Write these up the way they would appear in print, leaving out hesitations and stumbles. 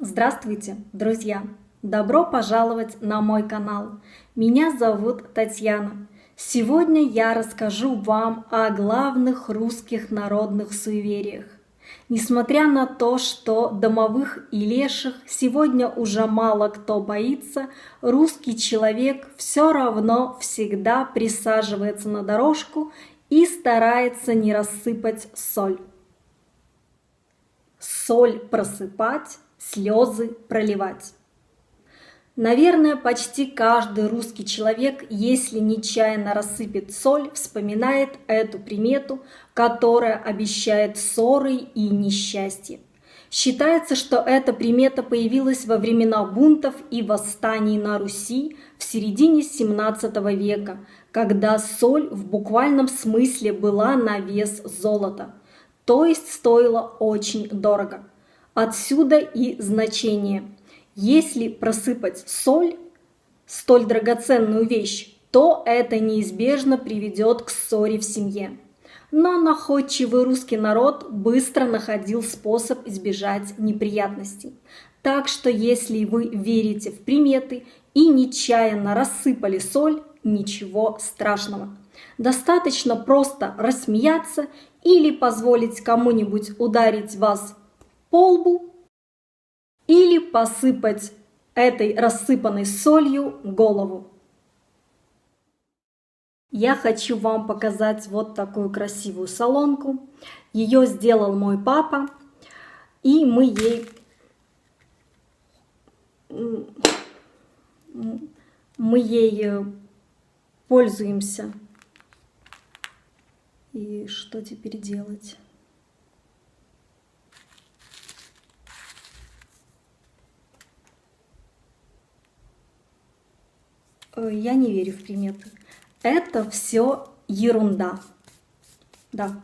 Здравствуйте, друзья! Добро пожаловать на мой канал. Меня зовут Татьяна. Сегодня я расскажу вам о главных русских народных суевериях. Несмотря на то, что домовых и леших сегодня уже мало кто боится, русский человек все равно всегда присаживается на дорожку и старается не рассыпать соль. Соль просыпать, слезы проливать. Наверное, почти каждый русский человек, если нечаянно рассыпет соль, вспоминает эту примету, которая обещает ссоры и несчастье. Считается, что эта примета появилась во времена бунтов и восстаний на Руси в середине 17 века, когда соль в буквальном смысле была на вес золота, то есть стоила очень дорого. Отсюда и значение. Если просыпать соль, столь драгоценную вещь, то это неизбежно приведет к ссоре в семье. Но находчивый русский народ быстро находил способ избежать неприятностей. Так что если вы верите в приметы и нечаянно рассыпали соль, ничего страшного. Достаточно просто рассмеяться или позволить кому-нибудь ударить вас по лбу, или посыпать этой рассыпанной солью голову. Я хочу вам показать вот такую красивую солонку. Ее сделал мой папа, и мы ей пользуемся. И что теперь делать? Я не верю в приметы. Это все ерунда. Да.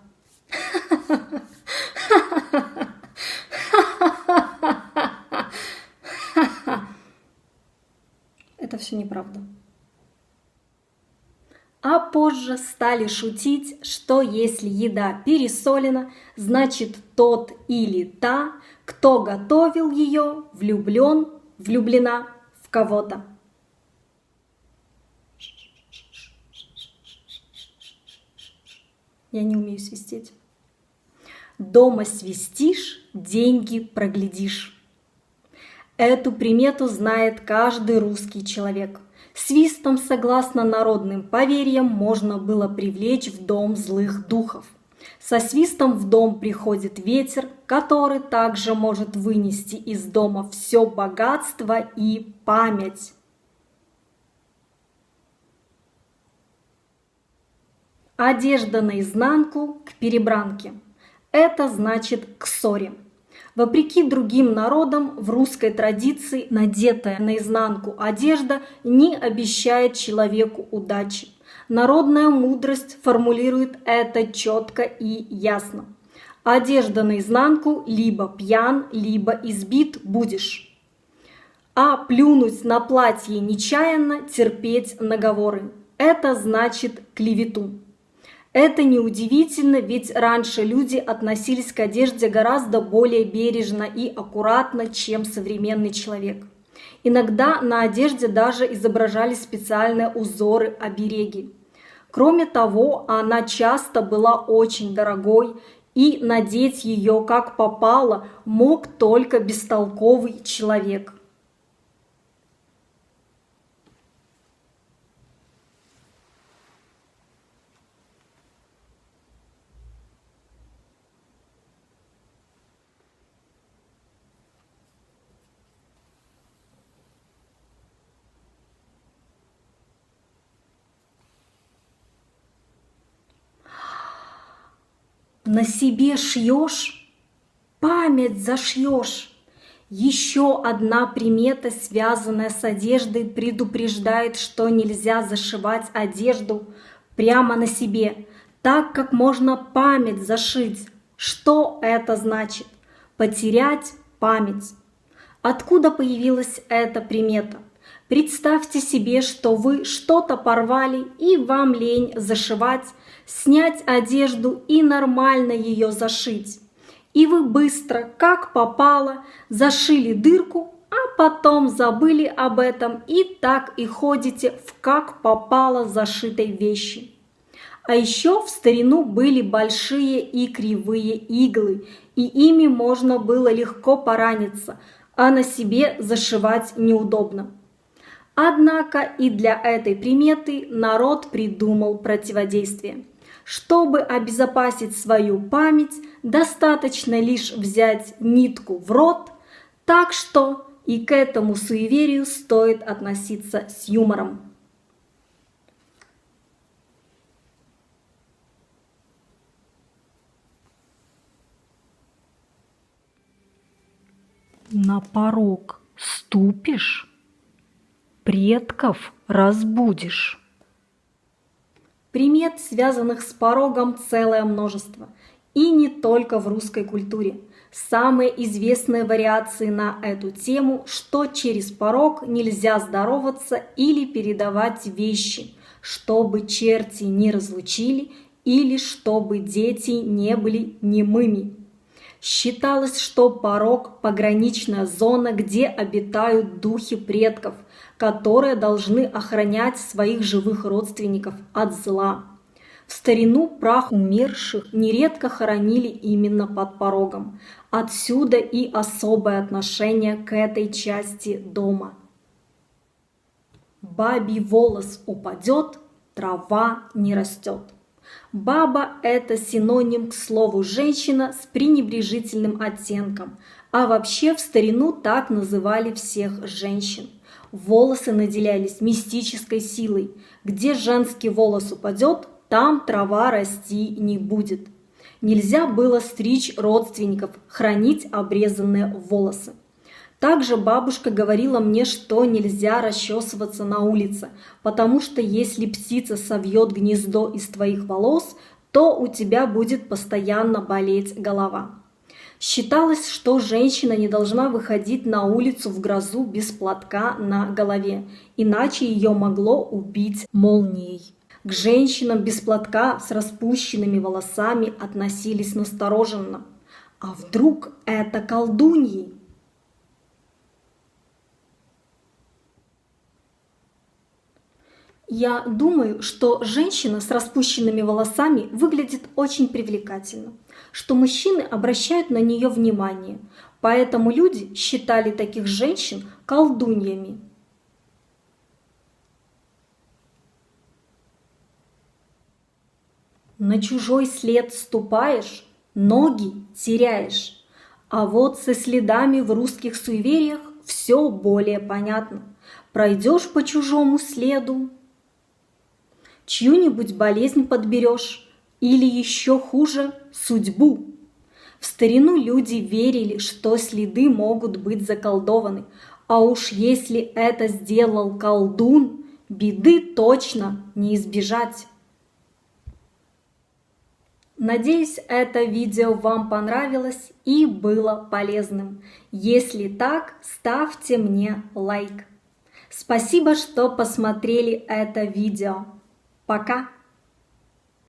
Это все неправда. А позже стали шутить, что если еда пересолена, значит тот или та, кто готовил ее, влюблена в кого-то. Я не умею свистеть. Дома свистишь, деньги проглядишь. Эту примету знает каждый русский человек. Свистом, согласно народным поверьям, можно было привлечь в дом злых духов. Со свистом в дом приходит ветер, который также может вынести из дома все богатство и память. Одежда наизнанку к перебранке. Это значит к ссоре. Вопреки другим народам, в русской традиции надетая наизнанку одежда не обещает человеку удачи. Народная мудрость формулирует это четко и ясно. Одежда наизнанку либо пьян, либо избит будешь. А плюнуть на платье нечаянно, терпеть наговоры. Это значит клевету. Это неудивительно, ведь раньше люди относились к одежде гораздо более бережно и аккуратно, чем современный человек. Иногда на одежде даже изображались специальные узоры, обереги. Кроме того, она часто была очень дорогой, и надеть ее как попало мог только бестолковый человек. На себе шьешь, память зашьешь. Еще одна примета, связанная с одеждой, предупреждает, что нельзя зашивать одежду прямо на себе, так как можно память зашить. Что это значит? Потерять память. Откуда появилась эта примета? Представьте себе, что вы что-то порвали и вам лень зашивать, снять одежду и нормально ее зашить. и вы быстро, как попало, зашили дырку, а потом забыли об этом и так и ходите в как попало зашитой вещи. А еще в старину были большие и кривые иглы, и ими можно было легко пораниться, а на себе зашивать неудобно. Однако и для этой приметы народ придумал противодействие. Чтобы обезопасить свою память, достаточно лишь взять нитку в рот, так что и к этому суеверию стоит относиться с юмором. На порог ступишь, предков разбудишь. Примет, связанных с порогом, целое множество. И не только в русской культуре. Самые известные вариации на эту тему, что через порог нельзя здороваться или передавать вещи, чтобы черти не разлучили или чтобы дети не были немыми. Считалось, что порог – пограничная зона, где обитают духи предков, которые должны охранять своих живых родственников от зла. В старину прах умерших нередко хоронили именно под порогом. Отсюда и особое отношение к этой части дома. Бабий волос упадет, трава не растет. Баба – это синоним к слову «женщина» с пренебрежительным оттенком, а вообще в старину так называли всех женщин. Волосы наделялись мистической силой. Где женский волос упадет, там трава расти не будет. Нельзя было стричь родственников, хранить обрезанные волосы. Также бабушка говорила мне, что нельзя расчесываться на улице, потому что если птица совьет гнездо из твоих волос, то у тебя будет постоянно болеть голова. Считалось, что женщина не должна выходить на улицу в грозу без платка на голове, иначе ее могло убить молнией. К женщинам без платка с распущенными волосами относились настороженно. А вдруг это колдуньи? Я думаю, что женщина с распущенными волосами выглядит очень привлекательно, что мужчины обращают на нее внимание, поэтому люди считали таких женщин колдуньями. На чужой след ступаешь, ноги теряешь. А вот со следами в русских суевериях все более понятно. Пройдешь по чужому следу, чью-нибудь болезнь подберешь или еще хуже – судьбу. В старину люди верили, что следы могут быть заколдованы, а уж если это сделал колдун, беды точно не избежать. Надеюсь, это видео вам понравилось и было полезным. Если так, ставьте мне лайк. Спасибо, что посмотрели это видео. Пока!